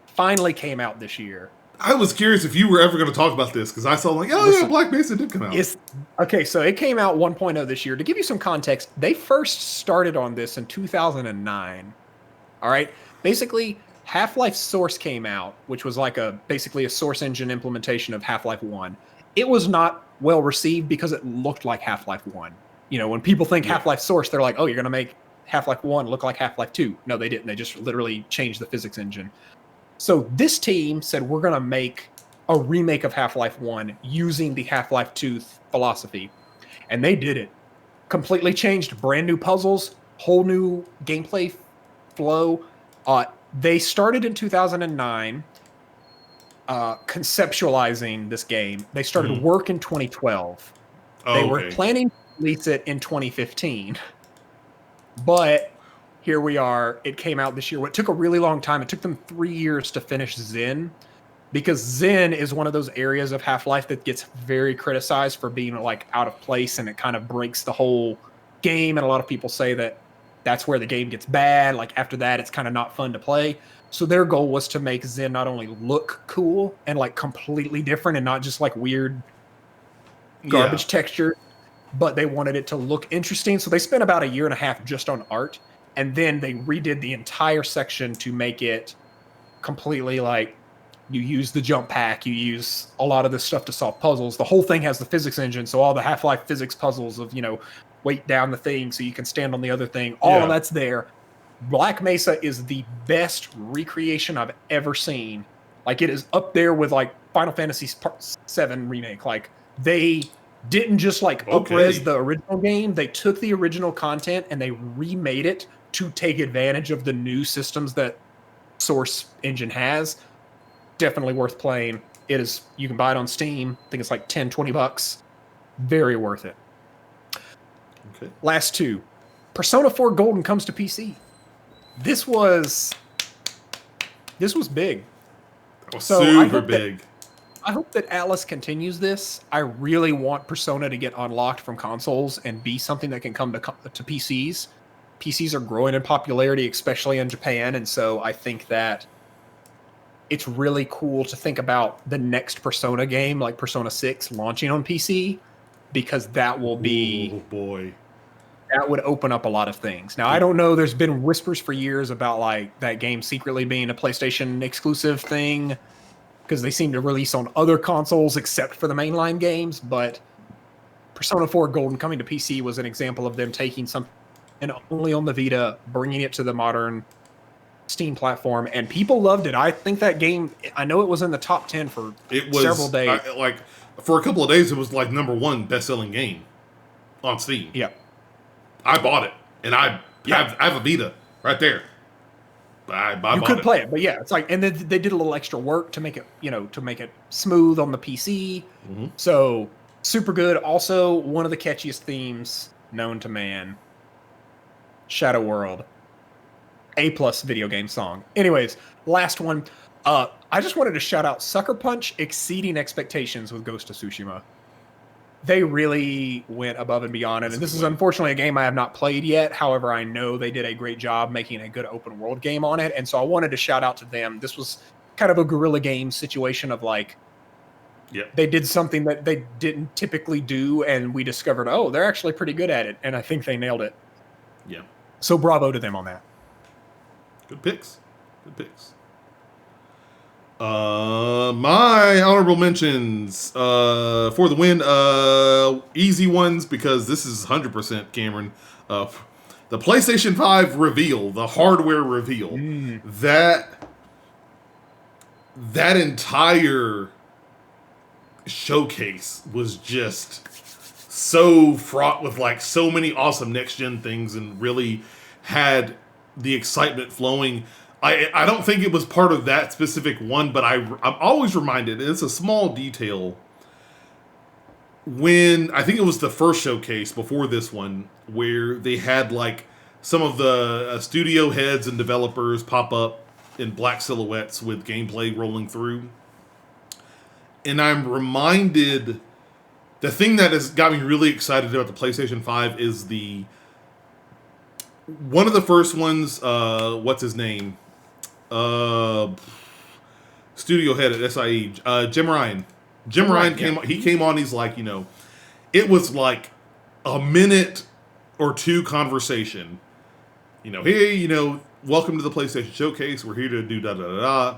finally came out this year. I was curious if you were ever going to talk about this, because I saw like, Black Mesa did come out. Okay, so it came out 1.0 this year. To give you some context, they first started on this in 2009. All right? Basically, Half-Life Source came out, which was like basically a Source engine implementation of Half-Life 1. It was not well received because it looked like Half-Life 1. You know, when people think Half-Life Source, they're like, oh, you're going to make Half-Life 1 look like Half-Life 2. No, they didn't. They just literally changed the physics engine. So this team said, we're going to make a remake of Half-Life 1 using the Half-Life 2 philosophy. And they did it. Completely changed, brand new puzzles, whole new gameplay flow. They started in 2009 conceptualizing this game. They started work in 2012. They were planning to release it in 2015. But here we are. It came out this year. It took a really long time. It took them 3 years to finish Zen, because Zen is one of those areas of Half-Life that gets very criticized for being like out of place, and it kind of breaks the whole game. And a lot of people say that that's where the game gets bad. Like after that, it's kind of not fun to play. So their goal was to make Zen not only look cool and like completely different and not just like weird garbage texture, but they wanted it to look interesting. So they spent about 1.5 years just on art. And then they redid the entire section to make it completely like, you use the jump pack, you use a lot of this stuff to solve puzzles. The whole thing has the physics engine, so all the Half-Life physics puzzles of, weight down the thing so you can stand on the other thing, all of that's there. Black Mesa is the best recreation I've ever seen. Like, it is up there with like Final Fantasy VII Remake. Like, they didn't just like up-res the original game. They took the original content and they remade it to take advantage of the new systems that Source Engine has. Definitely worth playing. It is. You can buy it on Steam. I think it's like $10-$20. Very worth it. Okay. Last two. Persona 4 Golden comes to PC. This was big. That was So super big. I hope that Atlas continues this. I really want Persona to get unlocked from consoles and be something that can come to PCs. PCs are growing in popularity, especially in Japan, and so I think that it's really cool to think about the next Persona game, like Persona 6, launching on PC, because that will be... Oh, boy. That would open up a lot of things. Now, I don't know. There's been whispers for years about like that game secretly being a PlayStation exclusive thing because they seem to release on other consoles except for the mainline games. But Persona 4 Golden coming to PC was an example of them taking something and only on the Vita, bringing it to the modern Steam platform, and people loved it. I think that game, I know it was in the top 10 for several days. Like, for a couple of days, it was like #1 best-selling game on Steam. Yeah. I bought it, and I have a Vita right there. I you could play it, but yeah, it's like, and they did a little extra work to make it, to make it smooth on the PC. Mm-hmm. So super good. Also, one of the catchiest themes known to man. Shadow World, A+ video game song. Anyways, last one. I just wanted to shout out Sucker Punch exceeding expectations with Ghost of Tsushima. They really went above and beyond it. And this is unfortunately a game I have not played yet. However, I know they did a great job making a good open world game on it. And so I wanted to shout out to them. This was kind of a guerrilla game situation of like, they did something that they didn't typically do. And we discovered, oh, they're actually pretty good at it. And I think they nailed it. Yeah. So bravo to them on that. Good picks. Good picks. My honorable mentions for the win, easy ones because this is 100% Cameron. The PlayStation 5 reveal, the hardware reveal, that entire showcase was just so fraught with like so many awesome next gen things and really had the excitement flowing. I don't think it was part of that specific one, but I'm always reminded, and it's a small detail, when I think it was the first showcase before this one, where they had like some of the studio heads and developers pop up in black silhouettes with gameplay rolling through. And I'm reminded, the thing that has got me really excited about the PlayStation 5 is one of the first ones, what's his name? Studio head at SIE, Jim Ryan. Jim Ryan came on, he's like, it was like a minute or two conversation. Hey, welcome to the PlayStation Showcase. We're here to do da da da da.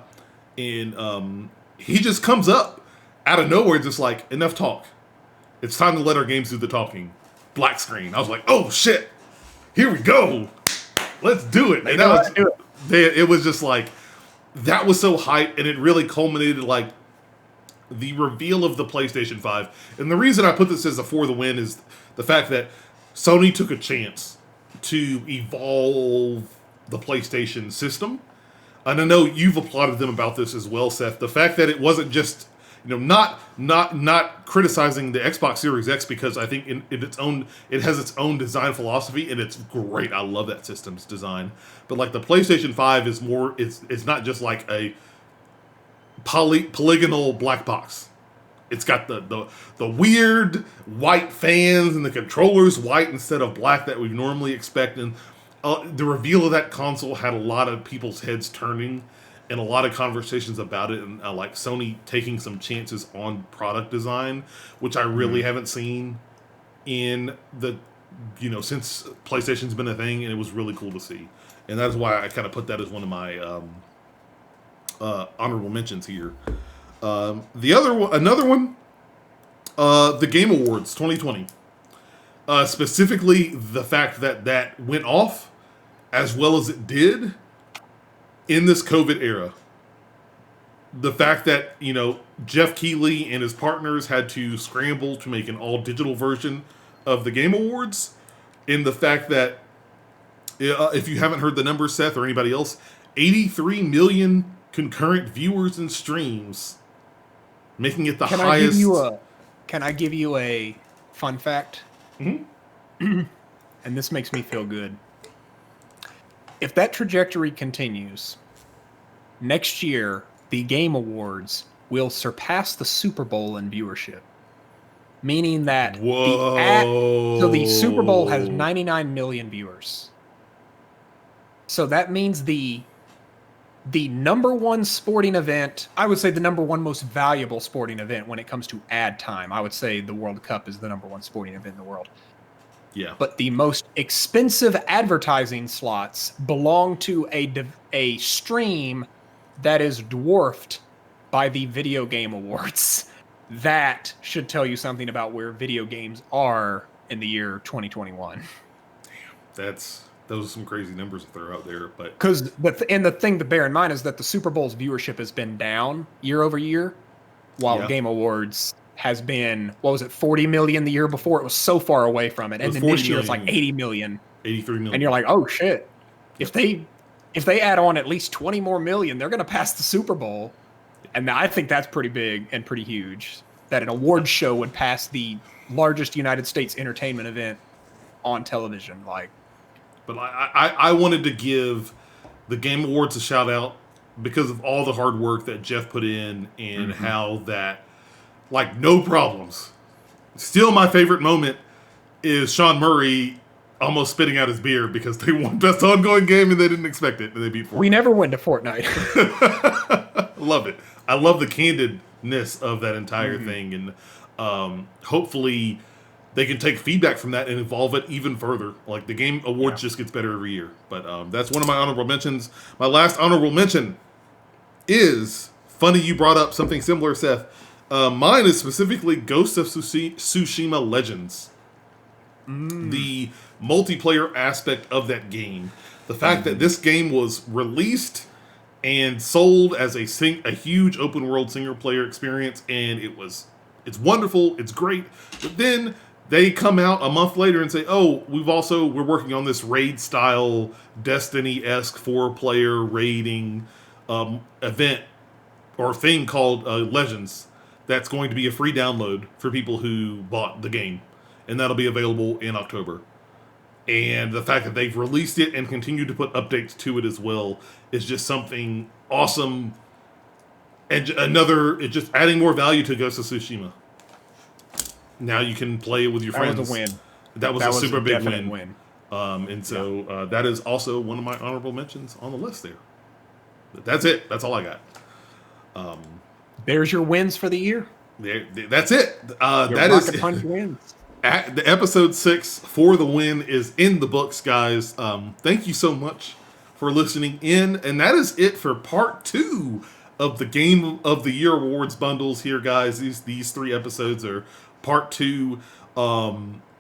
And he just comes up out of nowhere, just like, enough talk. It's time to let our games do the talking. Black screen. I was like, oh shit, here we go. Let's do it. And it was just like, that was so hype, and it really culminated like the reveal of the PlayStation 5. And the reason I put this as a for the win is the fact that Sony took a chance to evolve the PlayStation system. And I know you've applauded them about this as well, Seth. The fact that it wasn't just, not criticizing the Xbox Series X, because I think it has its own design philosophy, and it's great. I love that system's design. But like the PlayStation 5 is more, it's not just like a polygonal black box. It's got the weird white fans and the controllers white instead of black that we normally expect. And the reveal of that console had a lot of people's heads turning and a lot of conversations about it, and like Sony taking some chances on product design, which I really haven't seen in since PlayStation's been a thing, and it was really cool to see. And that's why I kind of put that as one of my honorable mentions here. Another one, the Game Awards 2020. Specifically, the fact that went off as well as it did in this COVID era. The fact that, Jeff Keighley and his partners had to scramble to make an all-digital version of the Game Awards, and the fact that, if you haven't heard the numbers, Seth, or anybody else, 83 million concurrent viewers and streams, making it the highest. Can I give you a fun fact. Mm-hmm. And this makes me feel good. If that trajectory continues, next year, the Game Awards will surpass the Super Bowl in viewership. Meaning that the Super Bowl has 99 million viewers. So that means the number one sporting event, I would say the number one most valuable sporting event when it comes to ad time. I would say the World Cup is the number one sporting event in the world. Yeah. But the most expensive advertising slots belong to a stream that is dwarfed by the Video Game Awards. That should tell you something about where video games are in the year 2021. Those are some crazy numbers that they're out there. But because the thing to bear in mind is that the Super Bowl's viewership has been down year over year, while Game Awards has been, 40 million the year before? It was so far away from it. And then this year it's like 80 million. 83 million. And you're like, oh shit. If they add on at least 20 more million, they're going to pass the Super Bowl. And I think that's pretty big and pretty huge, that an award show would pass the largest United States entertainment event on television. But I wanted to give the Game Awards a shout out because of all the hard work that Jeff put in and how that, no problems. Still, my favorite moment is Sean Murray almost spitting out his beer because they won Best Ongoing Game and they didn't expect it and they beat Fortnite. We never win to Fortnite. Love it. I love the candidness of that entire thing, and hopefully they can take feedback from that and evolve it even further. The Game Awards just gets better every year. But that's one of my honorable mentions. My last honorable mention is, funny you brought up something similar, Seth. Mine is specifically Ghost of Tsushima Legends. The multiplayer aspect of that game. The fact that this game was released and sold as a huge open world single player experience, and it's wonderful, it's great. But then they come out a month later and say, "Oh, we're working on this raid style Destiny-esque 4-player raiding event or thing called Legends that's going to be a free download for people who bought the game, and that'll be available in October." And the fact that they've released it and continued to put updates to it as well is just something awesome. And it's just adding more value to Ghost of Tsushima. Now you can play it with your friends. That was a win. That was a super big win. And so that is also one of my honorable mentions on the list there. But that's it. That's all I got. There's your wins for the year. That's it. Your that Rocket is Punch wins. The episode 6 for the win is in the books, guys. Thank you so much for listening in. And that is it for part 2 of the Game of the Year Awards bundles here, guys. These 3 episodes are part 2.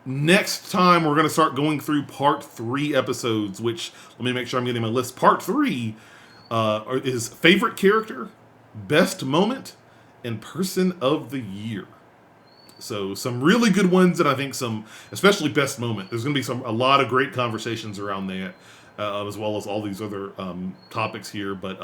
Next time, we're going to start going through part 3 episodes, which, let me make sure I'm getting my list. Part 3 is favorite character, best moment, and person of the year. So some really good ones, and I think especially best moment. There's going to be a lot of great conversations around that, as well as all these other topics here. But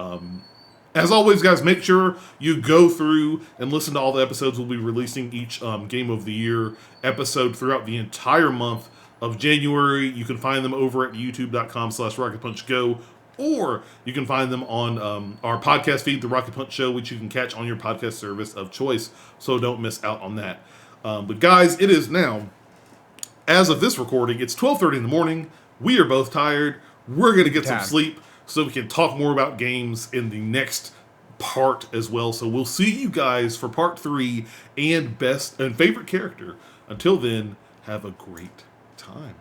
as always, guys, make sure you go through and listen to all the episodes. We'll be releasing each Game of the Year episode throughout the entire month of January. You can find them over at youtube.com/RocketPunchGo, or you can find them on our podcast feed, The Rocket Punch Show, which you can catch on your podcast service of choice. So don't miss out on that. But guys, it is now, as of this recording, it's 12:30 in the morning. We are both tired. We're going to get some sleep so we can talk more about games in the next part as well. So we'll see you guys for part 3 and best and favorite character. Until then, have a great time.